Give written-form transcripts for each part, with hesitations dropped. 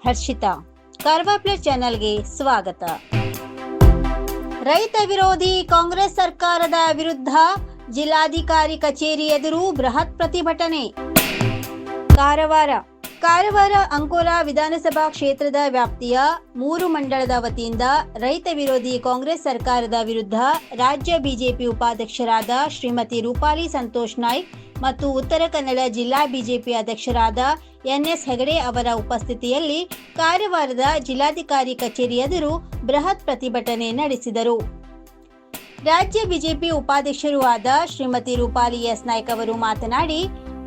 Harshita. Karwa plus ಚಾನೆಲ್ಗೆ ಸ್ವಾಗತ. ರೈತ ವಿರೋಧಿ ಕಾಂಗ್ರೆಸ್ ಸರ್ಕಾರದ ವಿರುದ್ಧ ಜಿಲ್ಲಾಧಿಕಾರಿ ಕಚೇರಿ ಎದುರು ಬೃಹತ್ ಪ್ರತಿಭಟನೆ. ಕಾರವಾರ ಅಂಕೋಲಾ ವಿಧಾನಸಭಾ ಕ್ಷೇತ್ರದ ವ್ಯಾಪ್ತಿಯ 3 ಮಂಡಳದ ವತಿಯಿಂದ ರೈತ ವಿರೋಧಿ ಕಾಂಗ್ರೆಸ್ ಸರ್ಕಾರದ ವಿರುದ್ಧ ರಾಜ್ಯ ಬಿಜೆಪಿ ಉಪಾಧ್ಯಕ್ಷರಾದ ಶ್ರೀಮತಿ ರೂಪಾಲಿ ಸಂತೋಷ್ ನಾಯ್ಕ್ ಮತ್ತು ಉತ್ತರ ಕನ್ನಡ ಜಿಲ್ಲಾ ಬಿಜೆಪಿ ಅಧ್ಯಕ್ಷರಾದ ಎನ್ಎಸ್ ಹೆಗಡೆ ಅವರ ಉಪಸ್ಥಿತಿಯಲ್ಲಿ ಕಾರವಾರದ ಜಿಲ್ಲಾಧಿಕಾರಿ ಕಚೇರಿ ಎದುರು ಬೃಹತ್ ಪ್ರತಿಭಟನೆ ನಡೆಸಿದರು. ರಾಜ್ಯ ಬಿಜೆಪಿ ಉಪಾಧ್ಯಕ್ಷರೂ ಆದ ಶ್ರೀಮತಿ ರೂಪಾಲಿ ಎಸ್ ನಾಯ್ಕ್ ಅವರು ಮಾತನಾಡಿ,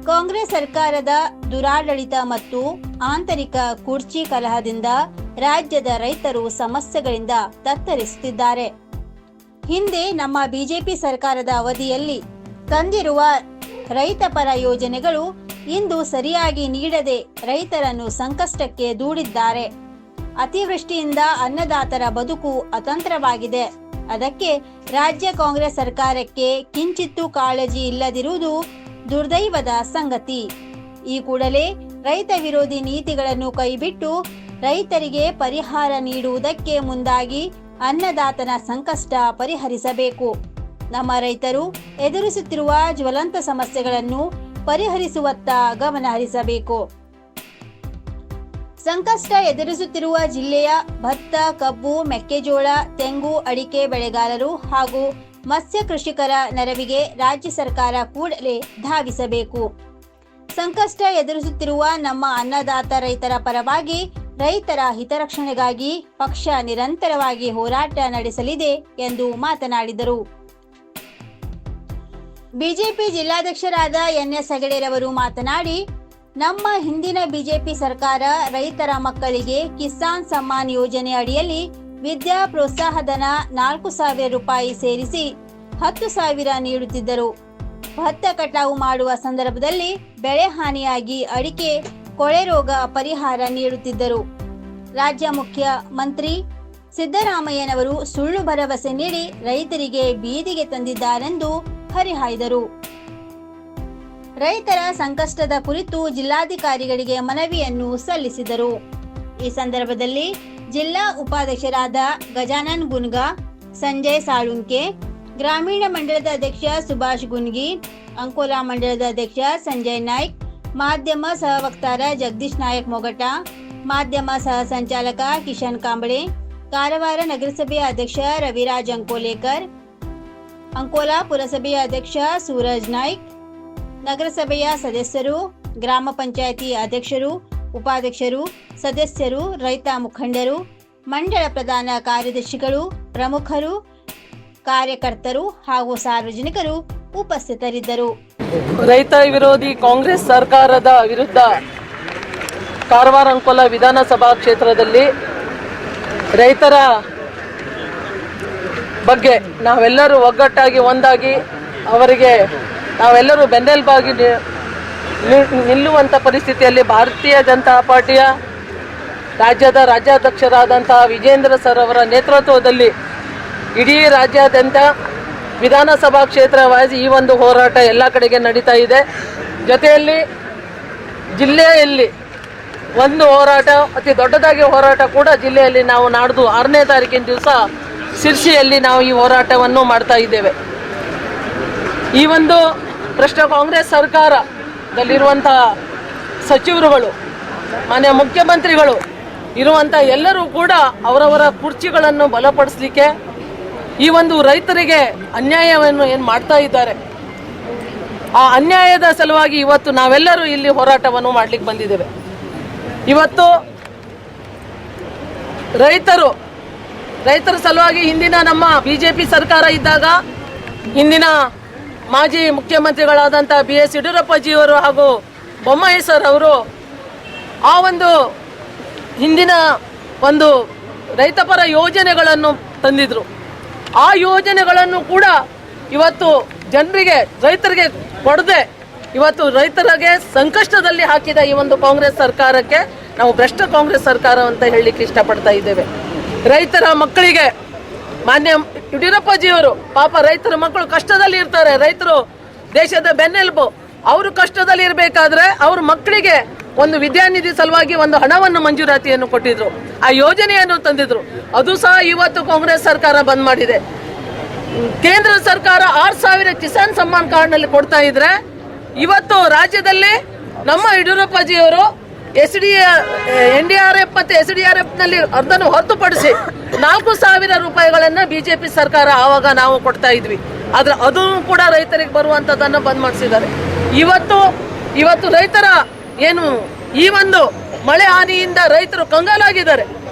ಕಾಂಗ್ರೆಸ್ ಸರ್ಕಾರದ ದುರಾಡಳಿತ ಮತ್ತು ಆಂತರಿಕ ಕುರ್ಚಿ ಕಲಹದಿಂದ ರಾಜ್ಯದ ರೈತರು ಸಮಸ್ಯೆಗಳಿಂದ ತತ್ತರಿಸುತ್ತಿದ್ದಾರೆ. ಹಿಂದೆ ನಮ್ಮ ಬಿಜೆಪಿ ಸರ್ಕಾರದ ಅವಧಿಯಲ್ಲಿ ತಂದಿರುವ ರೈತ ಪರ ಯೋಜನೆಗಳು ಇಂದು ಸರಿಯಾಗಿ ನೀಡದೆ ರೈತರನ್ನು ಸಂಕಷ್ಟಕ್ಕೆ ದೂಡಿದ್ದಾರೆ. ಅತಿವೃಷ್ಟಿಯಿಂದ ಅನ್ನದಾತರ ಬದುಕು ಅತಂತ್ರವಾಗಿದೆ. ಅದಕ್ಕೆ ರಾಜ್ಯ ಕಾಂಗ್ರೆಸ್ ಸರ್ಕಾರಕ್ಕೆ ಕಿಂಚಿತ್ತೂ ಕಾಳಜಿ ಇಲ್ಲದಿರುವುದು ದುರ್ದೈವದ ಸಂಗತಿ. ಈ ಕೂಡಲೇ ರೈತ ವಿರೋಧಿ ನೀತಿಗಳನ್ನು ಕೈಬಿಟ್ಟು ರೈತರಿಗೆ ಪರಿಹಾರ ನೀಡುವುದಕ್ಕೆ ಮುಂದಾಗಿ ಅನ್ನದಾತನ ಸಂಕಷ್ಟ ಪರಿಹರಿಸಬೇಕು. ನಮ್ಮ ರೈತರು ಎದುರಿಸುತ್ತಿರುವ ಜ್ವಲಂತ ಸಮಸ್ಯೆಗಳನ್ನು ಪರಿಹರಿಸುವತ್ತ ಗಮನ ಹರಿಸಬೇಕು. ಸಂಕಷ್ಟ ಎದುರಿಸುತ್ತಿರುವ ಜಿಲ್ಲೆಯ ಭತ್ತ, ಕಬ್ಬು, ಮೆಕ್ಕೆಜೋಳ, ತೆಂಗು, ಅಡಿಕೆ ಬೆಳೆಗಾರರು ಹಾಗೂ ಮತ್ಸ್ಯ ಕೃಷಿಕರ ನೆರವಿಗೆ ರಾಜ್ಯ ಸರ್ಕಾರ ಕೂಡಲೇ ಧಾವಿಸಬೇಕು. ಸಂಕಷ್ಟ ಎದುರಿಸುತ್ತಿರುವ ನಮ್ಮ ಅನ್ನದಾತ ರೈತರ ಪರವಾಗಿ ರೈತರ ಹಿತರಕ್ಷಣೆಗಾಗಿ ಪಕ್ಷ ನಿರಂತರವಾಗಿ ಹೋರಾಟ ನಡೆಸಲಿದೆ ಎಂದು ಮಾತನಾಡಿದರು. ಬಿಜೆಪಿ ಜಿಲ್ಲಾಧ್ಯಕ್ಷರಾದ ಎನ್ಎಸ್ ಹೆಗಡೆರವರು ಮಾತನಾಡಿ, ನಮ್ಮ ಹಿಂದಿನ ಬಿಜೆಪಿ ಸರ್ಕಾರ ರೈತರ ಮಕ್ಕಳಿಗೆ ಕಿಸಾನ್ ಸಮ್ಮಾನ್ ಯೋಜನೆ ಅಡಿಯಲ್ಲಿ ವಿದ್ಯಾ ಪ್ರೋತ್ಸಾಹಧನ 4,000 ರೂಪಾಯಿ ಸೇರಿಸಿ 10,000 ನೀಡುತ್ತಿದ್ದರು. ಭತ್ತ ಕಟಾವು ಮಾಡುವ ಸಂದರ್ಭದಲ್ಲಿ ಬೆಳೆ ಹಾನಿಯಾಗಿ ಅಡಿಕೆ ಕೊಳೆ ರೋಗ ಪರಿಹಾರ ನೀಡುತ್ತಿದ್ದರು. ರಾಜ್ಯ ಮುಖ್ಯಮಂತ್ರಿ ಸಿದ್ದರಾಮಯ್ಯನವರು ಸುಳ್ಳು ಭರವಸೆ ನೀಡಿ ರೈತರಿಗೆ ಬೀದಿಗೆ ತಂದಿದ್ದಾರೆಂದು ಹರಿಹಾಯ್ದರು. ರೈತರ ಸಂಕಷ್ಟದ ಕುರಿತು ಜಿಲ್ಲಾಧಿಕಾರಿಗಳಿಗೆ ಮನವಿಯನ್ನು ಸಲ್ಲಿಸಿದರು. ಈ ಸಂದರ್ಭದಲ್ಲಿ ಜಿಲ್ಲಾ ಉಪಾಧ್ಯಕ್ಷರಾದ ಗಜಾನನ್ ಗುನ್ಗಾ, ಸಂಜಯ್ ಸಾಳುಂಕೆ, ಗ್ರಾಮೀಣ ಮಂಡಳದ ಅಧ್ಯಕ್ಷ ಸುಭಾಷ್ ಗುನ್ಗಿ, ಅಂಕೋಲಾ ಮಂಡಳದ ಅಧ್ಯಕ್ಷ ಸಂಜಯ್ ನಾಯ್ಕ್, ಮಾಧ್ಯಮ ಸಹ ವಕ್ತಾರ ಜಗದೀಶ್ ನಾಯಕ್ ಮೊಗಟ, ಮಾಧ್ಯಮ ಸಹ ಸಂಚಾಲಕ ಕಿಶನ್ ಕಾಂಬಳೆ, ಕಾರವಾರ ನಗರಸಭೆಯ ಅಧ್ಯಕ್ಷ ರವಿರಾಜ್ ಅಂಕೋಲೇಕರ್, ಅಂಕೋಲಾ ಪುರಸಭೆಯ ಅಧ್ಯಕ್ಷ ಸೂರಜ್ ನಾಯ್ಕ್, ನಗರಸಭೆಯ ಸದಸ್ಯರು, ಗ್ರಾಮ ಪಂಚಾಯಿತಿ ಅಧ್ಯಕ್ಷರು, ಉಪಾಧ್ಯಕ್ಷರು, ಸದಸ್ಯರು, ರೈತ ಮುಖಂಡರು, ಮಂಡಳ ಪ್ರಧಾನ ಕಾರ್ಯದರ್ಶಿಗಳು, ಪ್ರಮುಖರು, ಕಾರ್ಯಕರ್ತರು ಹಾಗೂ ಸಾರ್ವಜನಿಕರು ಉಪಸ್ಥಿತರಿದ್ದರು. ರೈತ ವಿರೋಧಿ ಕಾಂಗ್ರೆಸ್ ಸರ್ಕಾರದ ವಿರುದ್ಧ ಕಾರವಾರ ಅಂಕೋಲಾ ವಿಧಾನಸಭಾ ಕ್ಷೇತ್ರದಲ್ಲಿ ರೈತರ ಬಗ್ಗೆ ನಾವೆಲ್ಲರೂ ಒಗ್ಗಟ್ಟಾಗಿ ಒಂದಾಗಿ ಅವರಿಗೆ ನಾವೆಲ್ಲರೂ ಬೆನ್ನೆಲುಬಾಗಿ ನಿಲ್ಲುವಂಥ ಪರಿಸ್ಥಿತಿಯಲ್ಲಿ ಭಾರತೀಯ ಜನತಾ ಪಾರ್ಟಿಯ ರಾಜ್ಯದ ರಾಜ್ಯಾಧ್ಯಕ್ಷರಾದಂತಹ ವಿಜೇಂದ್ರ ಸರ್ ಅವರ ನೇತೃತ್ವದಲ್ಲಿ ಇಡೀ ರಾಜ್ಯಾದ್ಯಂತ ವಿಧಾನಸಭಾ ಕ್ಷೇತ್ರವಾಗಿ ಈ ಒಂದು ಹೋರಾಟ ಎಲ್ಲ ಕಡೆಗೆ ನಡೀತಾ ಇದೆ. ಜೊತೆಯಲ್ಲಿ ಜಿಲ್ಲೆಯಲ್ಲಿ ಒಂದು ಹೋರಾಟ, ಅತಿ ದೊಡ್ಡದಾಗಿ ಹೋರಾಟ ಕೂಡ ಜಿಲ್ಲೆಯಲ್ಲಿ ನಾವು ನಾಡ್ದು 6ನೇ ತಾರೀಕಿನ ದಿವಸ ಶಿರ್ಸಿಯಲ್ಲಿ ನಾವು ಈ ಹೋರಾಟವನ್ನು ಮಾಡ್ತಾ ಇದ್ದೇವೆ. ಈ ಒಂದು ಭ್ರಷ್ಟ ಕಾಂಗ್ರೆಸ್ ಸರ್ಕಾರದಲ್ಲಿರುವಂಥ ಸಚಿವರುಗಳು, ಮಾನ್ಯ ಮುಖ್ಯಮಂತ್ರಿಗಳು ಇರುವಂಥ ಎಲ್ಲರೂ ಕೂಡ ಅವರವರ ಕುರ್ಚಿಗಳನ್ನು ಬಲಪಡಿಸಲಿಕ್ಕೆ ಈ ಒಂದು ರೈತರಿಗೆ ಅನ್ಯಾಯವನ್ನು ಏನು ಮಾಡ್ತಾ ಇದ್ದಾರೆ, ಆ ಅನ್ಯಾಯದ ಸಲುವಾಗಿ ಇವತ್ತು ನಾವೆಲ್ಲರೂ ಇಲ್ಲಿ ಹೋರಾಟವನ್ನು ಮಾಡಲಿಕ್ಕೆ ಬಂದಿದ್ದೇವೆ. ಇವತ್ತು ರೈತರ ಸಲುವಾಗಿ ಹಿಂದಿನ ನಮ್ಮ ಬಿಜೆಪಿ ಸರ್ಕಾರ ಇದ್ದಾಗ ಹಿಂದಿನ ಮಾಜಿ ಮುಖ್ಯಮಂತ್ರಿಗಳಾದಂಥ BS ಯಡಿಯೂರಪ್ಪಜಿಯವರು ಹಾಗೂ ಬೊಮ್ಮಾಯಿ ಸರ್ ಅವರು ಆ ಒಂದು ಹಿಂದಿನ ಒಂದು ರೈತಪರ ಯೋಜನೆಗಳನ್ನು ತಂದಿದ್ರು. ಆ ಯೋಜನೆಗಳನ್ನು ಕೂಡ ಇವತ್ತು ರೈತರಿಗೆ ಕೊಡದೆ ಇವತ್ತು ರೈತರಿಗೆ ಸಂಕಷ್ಟದಲ್ಲಿ ಹಾಕಿದ ಈ ಒಂದು ಕಾಂಗ್ರೆಸ್ ಸರ್ಕಾರಕ್ಕೆ ನಾವು ಭ್ರಷ್ಟ ಕಾಂಗ್ರೆಸ್ ಸರ್ಕಾರ ಅಂತ ಹೇಳಲಿಕ್ಕೆ ಇಷ್ಟಪಡ್ತಾ ಇದ್ದೇವೆ. ರೈತರ ಮಕ್ಕಳಿಗೆ ಮಾನ್ಯ ಯಡಿಯೂರಪ್ಪಜಿಯವರು ಪಾಪ ರೈತರ ಮಕ್ಕಳು ಕಷ್ಟದಲ್ಲಿ ಇರ್ತಾರೆ. ರೈತರು ದೇಶದ ಬೆನ್ನೆಲುಬು. ಅವರು ಕಷ್ಟದಲ್ಲಿ ಇರಬೇಕಾದ್ರೆ ಅವ್ರ ಮಕ್ಕಳಿಗೆ ಒಂದು ವಿದ್ಯಾನಿಧಿ ಸಲುವಾಗಿ ಒಂದು ಹಣವನ್ನು ಮಂಜೂರಾತಿಯನ್ನು ಕೊಟ್ಟಿದ್ರು, ಆ ಯೋಜನೆಯನ್ನು ತಂದಿದ್ರು. ಅದು ಸಹ ಇವತ್ತು ಕಾಂಗ್ರೆಸ್ ಸರ್ಕಾರ ಬಂದ್ ಮಾಡಿದೆ. ಕೇಂದ್ರ ಸರ್ಕಾರ 6,000 ಕಿಸಾನ್ ಸಮ್ಮಾನ್ ಕಾರ್ಡ್ನಲ್ಲಿ ಕೊಡ್ತಾ ಇದ್ರೆ, ಇವತ್ತು ರಾಜ್ಯದಲ್ಲಿ ನಮ್ಮ ಯಡಿಯೂರಪ್ಪಾಜಿಯವರು NDRF ಮತ್ತು SDRF ನಲ್ಲಿ ಅದನ್ನು ಹೊರತುಪಡಿಸಿ 4,000 ರೂಪಾಯಿಗಳನ್ನ ಬಿಜೆಪಿ ಸರ್ಕಾರ ಆವಾಗ ನಾವು ಕೊಡ್ತಾ ಇದ್ವಿ. ಆದ್ರೆ ಅದು ಕೂಡ ರೈತರಿಗೆ ಬರುವಂತದನ್ನ ಬಂದ್ ಮಾಡಿಸಿದ್ದಾರೆ. ಇವತ್ತು ರೈತರ ಏನು ಈ ಒಂದು ಮಳೆ ಹಾನಿಯಿಂದ ರೈತರು ಕಂಗಾಲಾಗಿದ್ದಾರೆ.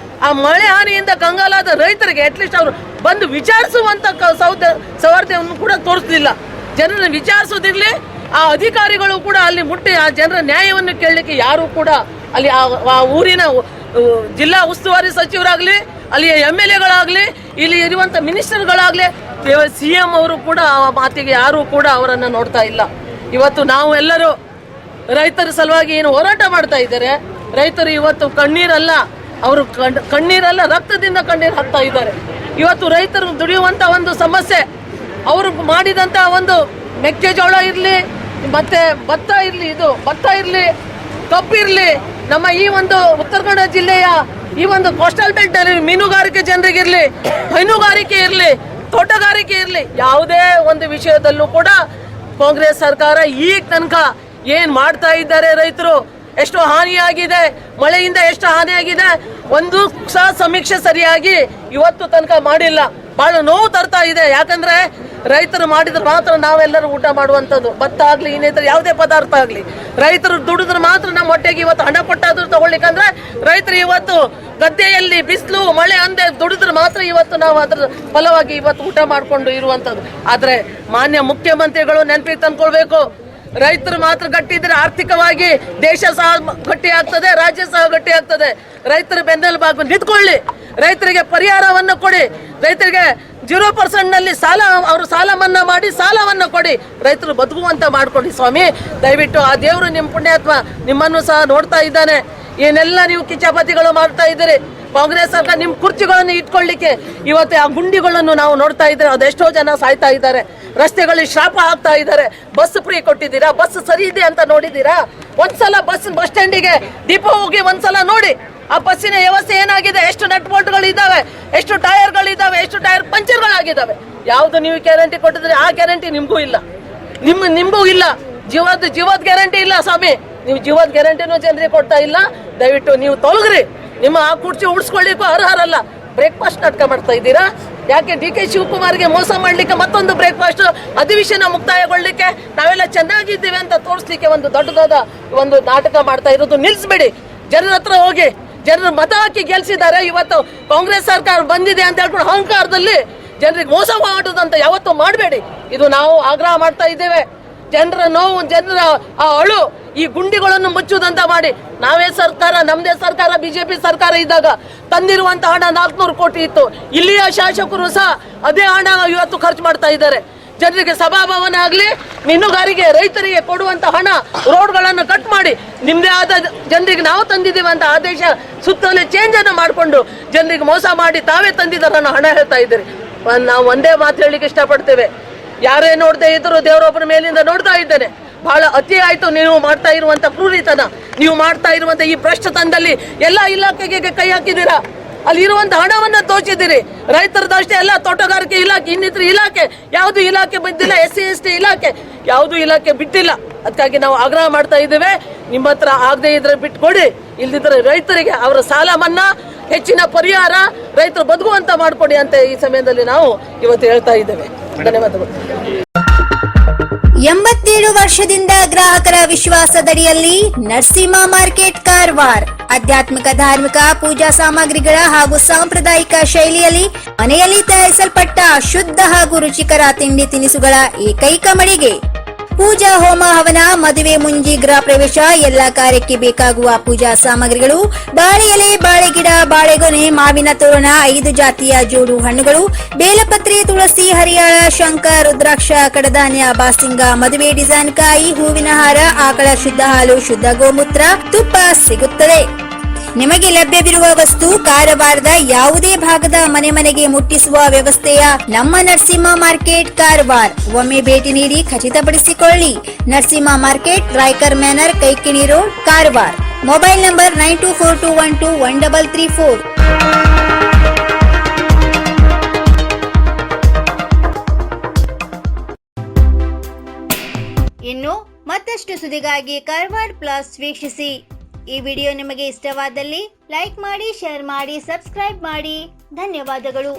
ಆ ಮಳೆ ಹಾನಿಯಿಂದ ಕಂಗಾಲಾದ ರೈತರಿಗೆ ಅಟ್ಲೀಸ್ಟ್ ಅವರು ಬಂದು ವಿಚಾರಿಸುವಂತ ಸೌಹಾರ್ದವನ್ನು ಕೂಡ ತೋರಿಸಲಿಲ್ಲ. ಜನರನ್ನು ವಿಚಾರಿಸೋದಿರ್ಲಿ, ಆ ಅಧಿಕಾರಿಗಳು ಕೂಡ ಅಲ್ಲಿ ಮುಟ್ಟಿ ಆ ಜನರ ನ್ಯಾಯವನ್ನು ಕೇಳಲಿಕ್ಕೆ ಯಾರು ಕೂಡ ಅಲ್ಲಿ ಆ ಊರಿನ ಜಿಲ್ಲಾ ಉಸ್ತುವಾರಿ ಸಚಿವರಾಗ್ಲಿ, ಅಲ್ಲಿಯ MLAಗಳಾಗ್ಲಿ, ಇಲ್ಲಿ ಇರುವಂತ ಮಿನಿಸ್ಟರ್ಗಳಾಗ್ಲಿ, CM ಅವರು ಕೂಡ ಆ ಮಾತಿಗೆ ಯಾರು ಕೂಡ ಅವರನ್ನು ನೋಡ್ತಾ ಇಲ್ಲ. ಇವತ್ತು ನಾವು ಎಲ್ಲರೂ ರೈತರ ಸಲುವಾಗಿ ಏನು ಹೋರಾಟ ಮಾಡ್ತಾ ಇದ್ದಾರೆ. ರೈತರು ಇವತ್ತು ಕಣ್ಣೀರಲ್ಲ, ಅವರು ಕಣ್ಣೀರಲ್ಲ ರಕ್ತದಿಂದ ಕಣ್ಣೀರು ಹಾಕ್ತಾ ಇದ್ದಾರೆ. ಇವತ್ತು ರೈತರು ದುಡಿಯುವಂತ ಒಂದು ಸಮಸ್ಯೆ, ಅವರು ಮಾಡಿದಂತ ಒಂದು ಮೆಕ್ಕೆಜೋಳ ಇರಲಿ, ಮತ್ತೆ ಭತ್ತ ಇರಲಿ, ಕಬ್ಬಿರಲಿ, ನಮ್ಮ ಈ ಒಂದು ಉತ್ತರ ಕನ್ನಡ ಜಿಲ್ಲೆಯ ಈ ಒಂದು ಕೋಸ್ಟಲ್ ಬೆಲ್ಟ್ ಅಲ್ಲಿ ಮೀನುಗಾರಿಕೆ ಜನರಿಗಿರ್ಲಿ, ಹೈನುಗಾರಿಕೆ ಇರಲಿ, ತೋಟಗಾರಿಕೆ ಇರಲಿ, ಯಾವುದೇ ಒಂದು ವಿಷಯದಲ್ಲೂ ಕೂಡ ಕಾಂಗ್ರೆಸ್ ಸರ್ಕಾರ ಈಗ ತನಕ ಏನ್ ಮಾಡ್ತಾ ಇದ್ದಾರೆ, ರೈತರು ಎಷ್ಟು ಹಾನಿಯಾಗಿದೆ, ಮಳೆಯಿಂದ ಎಷ್ಟು ಹಾನಿಯಾಗಿದೆ, ಒಂದು ಸಹ ಸಮೀಕ್ಷೆ ಸರಿಯಾಗಿ ಇವತ್ತು ತನಕ ಮಾಡಿಲ್ಲ. ಬಹಳ ನೋವು ತರ್ತಾ ಇದೆ. ಯಾಕಂದ್ರೆ ರೈತರು ಮಾಡಿದ್ರೆ ಮಾತ್ರ ನಾವೆಲ್ಲರೂ ಊಟ ಮಾಡುವಂಥದ್ದು. ಭತ್ತ ಆಗ್ಲಿ, ಇನ್ನಿತರ ಯಾವುದೇ ಪದಾರ್ಥ ಆಗ್ಲಿ, ರೈತರು ದುಡಿದ್ರೆ ಮಾತ್ರ ನಮ್ಮ ಹೊಟ್ಟೆಗೆ ಇವತ್ತು ಹಣ ಕೊಟ್ಟಾದ್ರೂ ತಗೊಳ್ಳಿಕ್ಕಂದ್ರೆ ರೈತರು ಇವತ್ತು ಗದ್ದೆಯಲ್ಲಿ ಬಿಸಿಲು ಮಳೆ ಅಂದೆ ದುಡಿದ್ರೆ ಮಾತ್ರ ಇವತ್ತು ನಾವು ಅದರ ಫಲವಾಗಿ ಇವತ್ತು ಊಟ ಮಾಡ್ಕೊಂಡು ಇರುವಂಥದ್ದು. ಆದ್ರೆ ಮಾನ್ಯ ಮುಖ್ಯಮಂತ್ರಿಗಳು ನೆನಪಿಗೆ ತಂದ್ಕೊಳ್ಬೇಕು, ರೈತರು ಮಾತ್ರ ಗಟ್ಟಿ ಇದ್ರೆ ಆರ್ಥಿಕವಾಗಿ ದೇಶ ಸಹ ಗಟ್ಟಿ ಆಗ್ತದೆ, ರಾಜ್ಯ ಸಹ ಗಟ್ಟಿ ಆಗ್ತದೆ. ರೈತರ ಬೆನ್ನೆಲುಬಾಗಿ ನಿಂತ್ಕೊಳ್ಳಿ, ರೈತರಿಗೆ ಪರಿಹಾರವನ್ನು ಕೊಡಿ, ರೈತರಿಗೆ 0% ನಲ್ಲಿ ಅವರು ಸಾಲ ಮನ್ನಾ ಮಾಡಿ ಸಾಲವನ್ನು ಕೊಡಿ, ರೈತರು ಬದುಕುವಂತ ಮಾಡ್ಕೊಡಿ ಸ್ವಾಮಿ. ದಯವಿಟ್ಟು ಆ ದೇವರು ನಿಮ್ಮ ಪುಣ್ಯಾತ್ಮ ನಿಮ್ಮನ್ನು ಸಹ ನೋಡ್ತಾ ಇದ್ದಾನೆ. ಏನೆಲ್ಲ ನೀವು ಕಿಚಾಪತಿಗಳು ಮಾಡ್ತಾ ಇದ್ದೀರಿ. ಕಾಂಗ್ರೆಸ್ ಸರ್ಕಾರ ನಿಮ್ಮ ಕುರ್ಚಿಗಳನ್ನು ಇಟ್ಕೊಳ್ಳಿಕ್ಕೆ ಇವತ್ತು ಆ ಗುಂಡಿಗಳನ್ನು ನಾವು ನೋಡ್ತಾ ಇದ್ದೇವೆ. ಅದೆಷ್ಟೋ ಜನ ಸಾಯ್ತಾ ಇದ್ದಾರೆ, ರಸ್ತೆಗಳಲ್ಲಿ ಶಾಪ ಹಾಕ್ತಾ ಇದ್ದಾರೆ. ಬಸ್ ಫ್ರೀ ಕೊಟ್ಟಿದ್ದೀರಾ? ಬಸ್ ಸರಿ ಇದೆ ಅಂತ ನೋಡಿದ್ದೀರಾ? ಒಂದ್ಸಲ ಬಸ್ ಸ್ಟ್ಯಾಂಡಿಗೆ ದೀಪ ಹೋಗಿ ಒಂದ್ಸಲ ನೋಡಿ ಆ ಬಸ್ಸಿನ ವ್ಯವಸ್ಥೆ ಏನಾಗಿದೆ, ಎಷ್ಟು ನಟ್ ಬೋಲ್ಟ್ಗಳು ಇದ್ದಾವೆ, ಎಷ್ಟು ಟೈರ್ಗಳಿದ್ದಾವೆ, ಎಷ್ಟು ಟೈರ್ ಪಂಚರ್ಗಳಾಗಿದ್ದಾವೆ. ಯಾವ್ದು ನೀವು ಗ್ಯಾರಂಟಿ ಕೊಟ್ಟಿದ್ರೆ ಆ ಗ್ಯಾರಂಟಿ ನಿಮ್ಗೂ ಇಲ್ಲ, ನಿಮ್ಗೂ ಇಲ್ಲ. ಜೀವದ ಗ್ಯಾರಂಟಿ ಇಲ್ಲ ಸ್ವಾಮಿ. ನೀವು ಜೀವದ ಗ್ಯಾರಂಟಿನೂ ಜನರಿಗೆ ಕೊಡ್ತಾ ಇಲ್ಲ. ದಯವಿಟ್ಟು ನೀವು ತೊಲಗ್ರಿ. ನಿಮ್ಮ ಆ ಕುರ್ಚಿ ಉಳಿಸ್ಕೊಳ್ಳಿಕ್ಕೂ ಅರ್ಹರಲ್ಲ. ಬ್ರೇಕ್ಫಾಸ್ಟ್ ನಾಟಕ ಮಾಡ್ತಾ ಇದ್ದೀರಾ. ಯಾಕೆ DK ಶಿವಕುಮಾರ್ಗೆ ಮೋಸ ಮಾಡ್ಲಿಕ್ಕೆ ಮತ್ತೊಂದು ಬ್ರೇಕ್ಫಾಸ್ಟ್ ಅಧಿವೇಶನ ಮುಕ್ತಾಯಗೊಳ್ಳಿಕ್ಕೆ ನಾವೆಲ್ಲ ಚೆನ್ನಾಗಿದ್ದೀವಿ ಅಂತ ತೋರಿಸ್ಲಿಕ್ಕೆ ಒಂದು ದೊಡ್ಡದಾದ ಒಂದು ನಾಟಕ ಮಾಡ್ತಾ ಇರೋದು ನಿಲ್ಸ್ಬೇಡಿ. ಜನರ ಹತ್ರ ಹೋಗಿ, ಜನರು ಮತ ಹಾಕಿ ಗೆಲ್ಸಿದ್ದಾರೆ. ಇವತ್ತು ಕಾಂಗ್ರೆಸ್ ಸರ್ಕಾರ ಬಂದಿದೆ ಅಂತ ಹೇಳ್ಕೊಂಡು ಅಹಂಕಾರದಲ್ಲಿ ಜನರಿಗೆ ಮೋಸ ಮಾಡೋದಂತ ಯಾವತ್ತೂ ಮಾಡಬೇಡಿ. ಇದು ನಾವು ಆಗ್ರಹ ಮಾಡ್ತಾ ಇದ್ದೇವೆ. ಜನರ ನೋವು, ಜನರ ಆ ಅಳು, ಈ ಗುಂಡಿಗಳನ್ನು ಮುಚ್ಚುವುದಂತ ಮಾಡಿ ನಾವೇ ಸರ್ಕಾರ, ನಮ್ದೇ ಸರ್ಕಾರ, ಬಿಜೆಪಿ ಸರ್ಕಾರ ಇದ್ದಾಗ ತಂದಿರುವಂತ ಹಣ 400 ಕೋಟಿ ಇತ್ತು. ಇಲ್ಲಿಯ ಶಾಸಕರು ಸಹ ಅದೇ ಹಣ ಇವತ್ತು ಖರ್ಚು ಮಾಡ್ತಾ ಇದ್ದಾರೆ. ಜನರಿಗೆ ಸಭಾಭವನ ಆಗ್ಲಿ, ಮೀನುಗಾರಿಕೆ ರೈತರಿಗೆ ಕೊಡುವಂತ ಹಣ, ರೋಡ್ಗಳನ್ನು ಕಟ್ ಮಾಡಿ ನಿಮ್ದೇ ಆದ ಜನರಿಗೆ ನಾವು ತಂದಿದ್ದೀವಿ ಅಂತ ಆದೇಶ ಸುತ್ತಲೇ ಚೇಂಜ್ ಅನ್ನು ಮಾಡಿಕೊಂಡು ಜನರಿಗೆ ಮೋಸ ಮಾಡಿ ತಾವೇ ತಂದಿದ್ದಾರ ಹಣ ಹೇಳ್ತಾ ಇದ್ದೀರಿ. ನಾವು ಒಂದೇ ಮಾತು ಹೇಳಲಿಕ್ಕೆ ಇಷ್ಟಪಡ್ತೇವೆ, ಯಾರೇ ನೋಡದೆ ಇದ್ರು ದೇವರೊಬ್ಬರ ಮೇಲಿಂದ ನೋಡ್ತಾ ಇದ್ದೇನೆ. ಬಹಳ ಅತಿ ಆಯ್ತು ನೀವು ಮಾಡ್ತಾ ಇರುವಂತ ಕ್ರೂರಿತನ, ನೀವು ಮಾಡ್ತಾ ಇರುವಂತ ಈ ಭ್ರಷ್ಟತನದಲ್ಲಿ ಎಲ್ಲ ಇಲಾಖೆಗೆ ಕೈ ಹಾಕಿದ್ದೀರಾ. ಅಲ್ಲಿ ಇರುವಂತ ಹಣವನ್ನ ದೋಚಿದ್ದೀರಿ. ರೈತರದಷ್ಟೇ ಎಲ್ಲ, ತೋಟಗಾರಿಕೆ ಇಲಾಖೆ, ಇನ್ನಿತರ ಇಲಾಖೆ, ಯಾವುದು ಇಲಾಖೆ ಬಿದ್ದಿಲ್ಲ. SC ST ಇಲಾಖೆ ಯಾವುದು ಇಲಾಖೆ ಬಿಟ್ಟಿಲ್ಲ. ಅದಕ್ಕಾಗಿ ನಾವು ಆಗ್ರಹ ಮಾಡ್ತಾ ಇದ್ದೇವೆ, ನಿಮ್ಮ ಹತ್ರ ಆಗದೆ ಇದ್ರೆ ಬಿಟ್ಕೊಡಿ. ಇಲ್ದಿದ್ರೆ ರೈತರಿಗೆ ಅವರ ಸಾಲ ಮನ್ನಾ, ಹೆಚ್ಚಿನ ಪರಿಹಾರ, ರೈತರು ಬದುಕುವಂತ ಮಾಡ್ಕೊಡಿ ಅಂತ ಈ ಸಮಯದಲ್ಲಿ ನಾವು ಇವತ್ತು ಹೇಳ್ತಾ ಇದ್ದೇವೆ. ಧನ್ಯವಾದಗಳು. 87 ವರ್ಷದಿಂದ ಗ್ರಾಹಕರ ವಿಶ್ವಾಸದಡಿಯಲ್ಲಿ ನರಸಿಂಹ ಮಾರ್ಕೆಟ್ ಕಾರವಾರ. ಆಧ್ಯಾತ್ಮಿಕ, ಧಾರ್ಮಿಕ, ಪೂಜಾ ಸಾಮಗ್ರಿಗಳ ಹಾಗೂ ಸಾಂಪ್ರದಾಯಿಕ ಶೈಲಿಯಲ್ಲಿ ಮನೆಯಲ್ಲಿ ತಯಾರಿಸಲ್ಪಟ್ಟ ಶುದ್ಧ ಹಾಗೂ ರುಚಿಕರ ತಿಂಡಿ ತಿನಿಸುಗಳ ಏಕೈಕ ಮಳಿಗೆ. ಪೂಜಾ, ಹೋಮ, ಹವನ, ಮದುವೆ, ಮುಂಜಿ, ಗೃಹ ಪ್ರವೇಶ ಎಲ್ಲಾ ಕಾರ್ಯಕ್ಕೆ ಬೇಕಾಗುವ ಪೂಜಾ ಸಾಮಗ್ರಿಗಳು, ಬಾಳೆ ಎಲೆ, ಬಾಳೆಗಿಡ, ಬಾಳೆಗೊನೆ, ಮಾವಿನ ತೋರಣ, 5 ಜಾತಿಯ ಜೋಡು ಹಣ್ಣುಗಳು, ಬೇಲಪತ್ರೆ, ತುಳಸಿ, ಹರಿಯಾಳ, ಶಂಖ, ರುದ್ರಾಕ್ಷ, ಕಡಧಾನ್ಯ, ಬಾಸಿಂಗ, ಮದುವೆ ಡಿಸೈನ್ ಕಾಯಿ, ಹೂವಿನ ಹಾರ, ಆಕಳ ಶುದ್ಧ ಹಾಲು, ಶುದ್ಧ ಗೋಮೂತ್ರ, ತುಪ್ಪ ಸಿಗುತ್ತದೆ. ನಿಮಗೆ ಲಭ್ಯವಿರುವ ವಸ್ತು ಕಾರವಾರದ ಯಾವುದೇ ಭಾಗದ ಮನೆಗೆ ಮುಟ್ಟಿಸುವ ವ್ಯವಸ್ಥೆಯ ನಮ್ಮ ನರಸಿಂಹ ಮಾರ್ಕೆಟ್ ಕಾರವಾರ. ಒಮ್ಮೆ ಭೇಟಿ ನೀಡಿ ಖಚಿತಪಡಿಸಿಕೊಳ್ಳಿ. Narasimha market, Raikar manner, Kaikini road, Karwar. Mobile number 9242121334. ಇನ್ನು ಮತ್ತಷ್ಟು ಸುದ್ದಿಗಾಗಿ ಕಾರವಾರ ಪ್ಲಸ್ ವೀಕ್ಷಿಸಿ. ಈ ವಿಡಿಯೋ ನಿಮಗೆ ಇಷ್ಟವಾದಲ್ಲಿ ಲೈಕ್ ಮಾಡಿ, ಶೇರ್ ಮಾಡಿ, ಸಬ್ಸ್ಕ್ರೈಬ್ ಮಾಡಿ. ಧನ್ಯವಾದಗಳು.